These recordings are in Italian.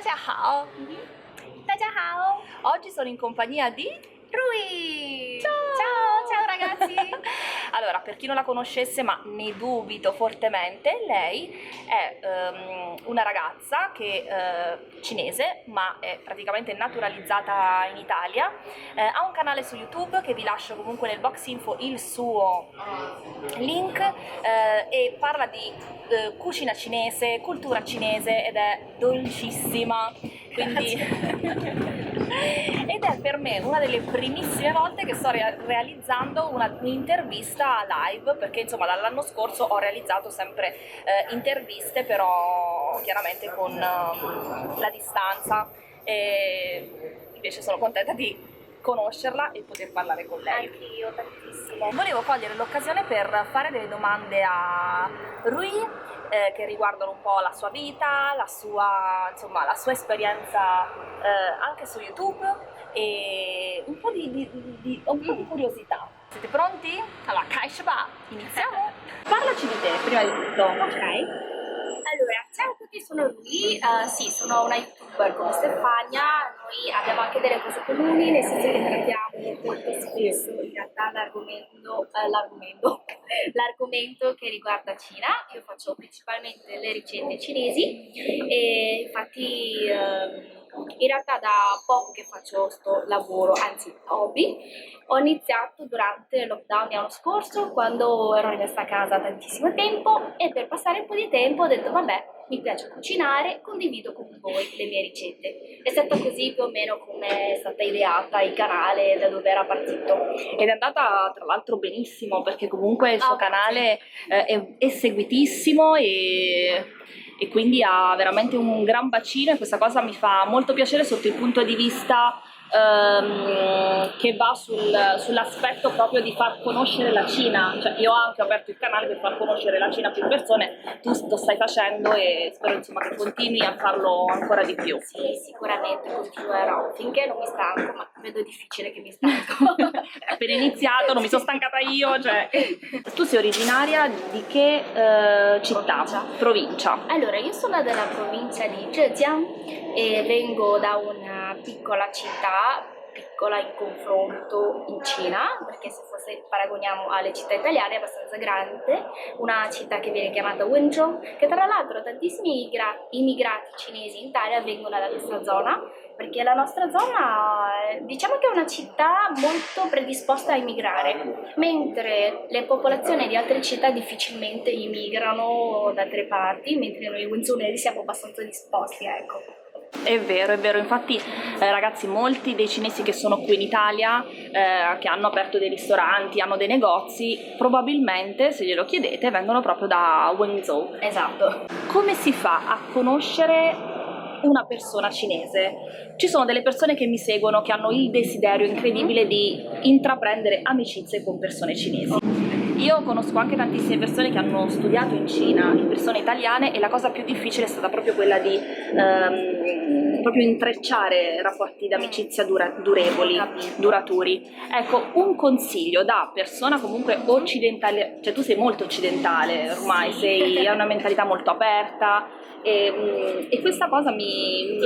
家好，大家好，oggi sono in compagnia di Rui! Ciao ragazzi! Allora, per chi non la conoscesse, ma ne dubito fortemente, lei è una ragazza che cinese, ma è praticamente naturalizzata in Italia, ha un canale su YouTube che vi lascio comunque nel box info il suo link e parla di cucina cinese, cultura cinese ed è dolcissima, quindi ed è per me una delle primissime volte che sto realizzando un'intervista live, perché insomma dall'anno scorso ho realizzato sempre interviste, però chiaramente con la distanza, e invece sono contenta di conoscerla e poter parlare con lei. Anch'io, tantissimo. Volevo cogliere l'occasione per fare delle domande a Rui che riguardano un po' la sua vita, la sua esperienza anche su YouTube e un po' di curiosità. Siete pronti? Allora, Kaishba, iniziamo? Parlaci di te, prima di tutto. Ok. Allora, ciao a tutti, sono Rui, sì, sono una youtuber come Stefania, noi abbiamo anche delle cose comuni, nel senso che trattiamo molto spesso in realtà l'argomento che riguarda Cina. Io faccio principalmente le ricette cinesi e infatti in realtà da poco che faccio sto lavoro, anzi hobby, ho iniziato durante il lockdown l'anno scorso quando ero rimasta a casa tantissimo tempo e per passare un po' di tempo ho detto vabbè, mi piace cucinare, condivido con voi le mie ricette. È stata così più o meno come è stata ideata il canale, da dove era partito. Ed è andata tra l'altro benissimo, perché comunque il suo canale è seguitissimo e quindi ha veramente un gran bacino, e questa cosa mi fa molto piacere sotto il punto di vista che va sull'aspetto proprio di far conoscere la Cina. Cioè, io ho anche aperto il canale per far conoscere la Cina a più persone, tu lo stai facendo e spero insomma che continui a farlo ancora di più. Sì, sicuramente continuerò finché non mi stanco, ma vedo difficile che mi stanco. È appena iniziato, non mi sono stancata io, cioè. Tu sei originaria di che città? Provincia? Allora, io sono della provincia di Zhejiang e vengo da una piccola città, piccola in confronto in Cina, perché se paragoniamo alle città italiane è abbastanza grande, una città che viene chiamata Wenzhou, che tra l'altro tantissimi immigrati cinesi in Italia vengono da questa zona, perché la nostra zona diciamo che è una città molto predisposta a immigrare, mentre le popolazioni di altre città difficilmente immigrano da altre parti, mentre noi wenzhounesi siamo abbastanza disposti, ecco. È vero, infatti ragazzi, molti dei cinesi che sono qui in Italia, che hanno aperto dei ristoranti, hanno dei negozi, probabilmente, se glielo chiedete, vengono proprio da Wenzhou. Esatto. Come si fa a conoscere una persona cinese? Ci sono delle persone che mi seguono che hanno il desiderio incredibile di intraprendere amicizie con persone cinesi. Io conosco anche tantissime persone che hanno studiato in Cina, persone italiane, e la cosa più difficile è stata proprio quella di proprio intrecciare rapporti d'amicizia durevoli, duraturi. Ecco, un consiglio da persona comunque occidentale, cioè tu sei molto occidentale ormai, hai una mentalità molto aperta, e questa cosa mi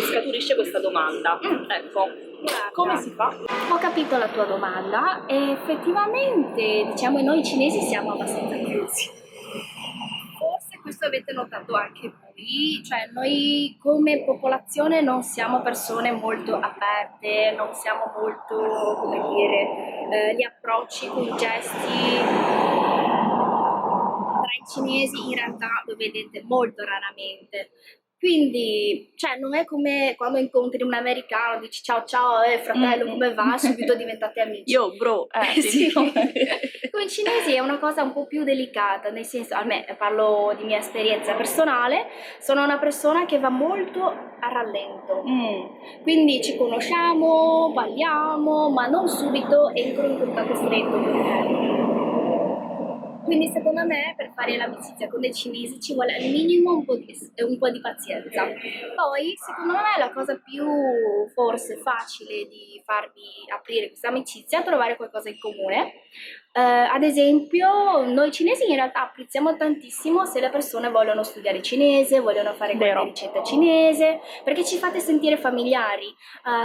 scaturisce questa domanda. Ecco, come si fa? Ho capito la tua domanda e effettivamente diciamo noi cinesi siamo abbastanza chiusi. Forse questo avete notato anche voi, cioè noi come popolazione non siamo persone molto aperte, non siamo molto, come dire, gli approcci con i gesti tra i cinesi in realtà lo vedete molto raramente. Quindi, cioè, non è come quando incontri un americano, dici ciao ciao, fratello, come va? Subito diventate amici. Yo, bro, sì. Con i cinesi è una cosa un po' più delicata, nel senso, a me, parlo di mia esperienza personale, sono una persona che va molto a rallento. Quindi ci conosciamo, parliamo, ma non subito entro in contatto stretto con te. Quindi secondo me per fare l'amicizia con dei cinesi ci vuole al minimo un po' di pazienza. Poi secondo me la cosa più forse facile di farvi aprire questa amicizia è trovare qualcosa in comune, Ad esempio, noi cinesi in realtà apprezziamo tantissimo se le persone vogliono studiare cinese, vogliono fare qualche Vero. ricetta cinese, perché ci fate sentire familiari.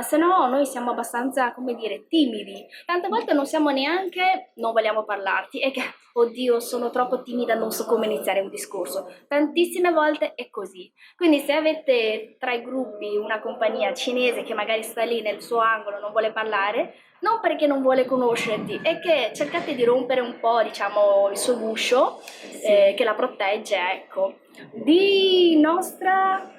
Se no, noi siamo abbastanza, come dire, timidi. Tante volte non siamo neanche, non vogliamo parlarti, e che, oddio, sono troppo timida, non so come iniziare un discorso. Tantissime volte è così. Quindi se avete tra i gruppi una compagnia cinese che magari sta lì nel suo angolo, non vuole parlare, non perché non vuole conoscerti, è che cercate di rompere un po', diciamo, il suo guscio che la protegge, ecco. Di nostra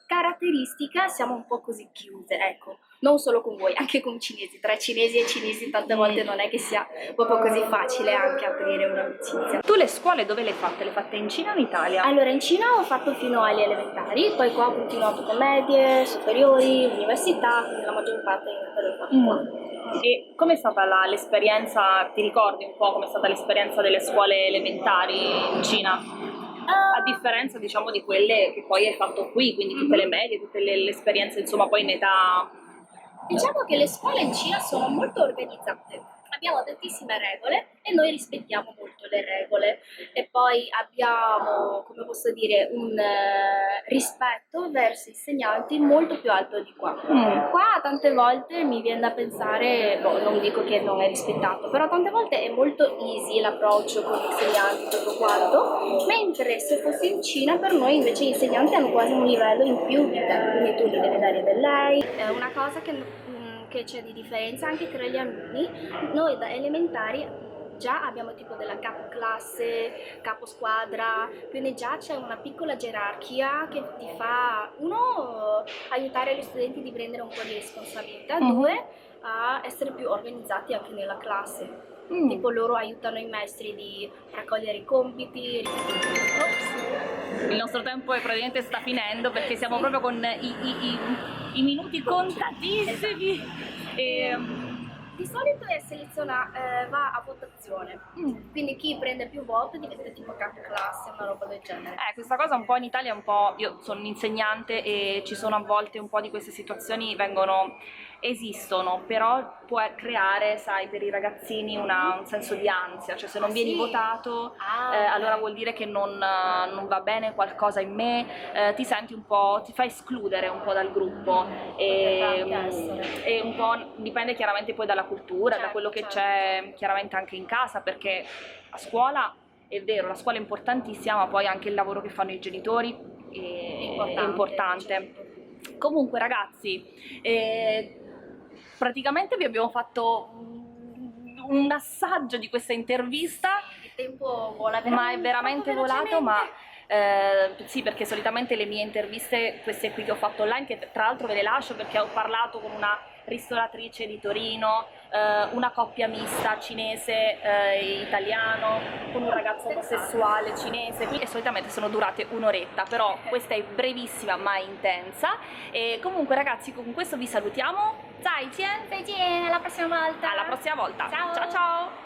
caratteristica siamo un po' così chiuse, ecco. Non solo con voi, anche con i cinesi. Tra cinesi e cinesi tante volte non è che sia proprio così facile anche aprire un'amicizia. Tu le scuole dove le hai fatte? Le fatte in Cina o in Italia? Allora, in Cina ho fatto fino alle elementari, poi qua ho continuato con medie, superiori, università, quindi la maggior parte in realtà l'ho fatto qua. E com'è stata l'esperienza, ti ricordi un po' com'è stata l'esperienza delle scuole elementari in Cina? A differenza, diciamo, di quelle che poi hai fatto qui, quindi tutte le medie, tutte le esperienze, insomma, poi in età... Diciamo che le scuole in Cina sono molto organizzate, abbiamo tantissime regole e noi rispettiamo molto le regole e poi abbiamo, come posso dire, un rispetto verso i insegnanti molto più alto di qua. Qua tante volte mi viene da pensare, non dico che non è rispettato, però tante volte è molto easy l'approccio con gli insegnanti, tutto quanto, mentre se fosse in Cina per noi invece gli insegnanti hanno quasi un livello in più di te, quindi tu gli devi dare del lei. È una cosa che c'è di differenza anche tra gli alunni, noi da elementari già abbiamo tipo della capo classe, capo squadra, quindi già c'è una piccola gerarchia che ti fa, uno, aiutare gli studenti di prendere un po' di responsabilità, due, a essere più organizzati anche nella classe. Tipo loro aiutano i maestri di raccogliere i compiti. Il nostro tempo è praticamente sta finendo perché siamo proprio con i minuti contatissimi. Di solito va a votazione, quindi chi prende più voti diventa tipo capo classe, una roba del genere. Questa cosa un po' in Italia è un po', io sono un insegnante e ci sono a volte un po' di queste situazioni esistono, però può creare, sai, per i ragazzini un senso di ansia, cioè se non vieni votato allora vuol dire che non va bene qualcosa in me, ti senti un po', ti fa escludere un po' dal gruppo e un po' dipende chiaramente poi dalla cultura, da quello che c'è chiaramente anche in casa, perché a scuola è vero, la scuola è importantissima, ma poi anche il lavoro che fanno i genitori è importante. Comunque ragazzi, praticamente vi abbiamo fatto un assaggio di questa intervista. Il tempo vola ma è veramente volato, ma sì, perché solitamente le mie interviste, queste qui che ho fatto online, che tra l'altro ve le lascio perché ho parlato con una ristoratrice di Torino, una coppia mista cinese italiano, con un ragazzo omosessuale cinese, e solitamente sono durate un'oretta, però questa è brevissima ma intensa. E comunque ragazzi, con questo vi salutiamo, 再见, alla prossima volta! alla prossima volta, Ciao. ciao ciao!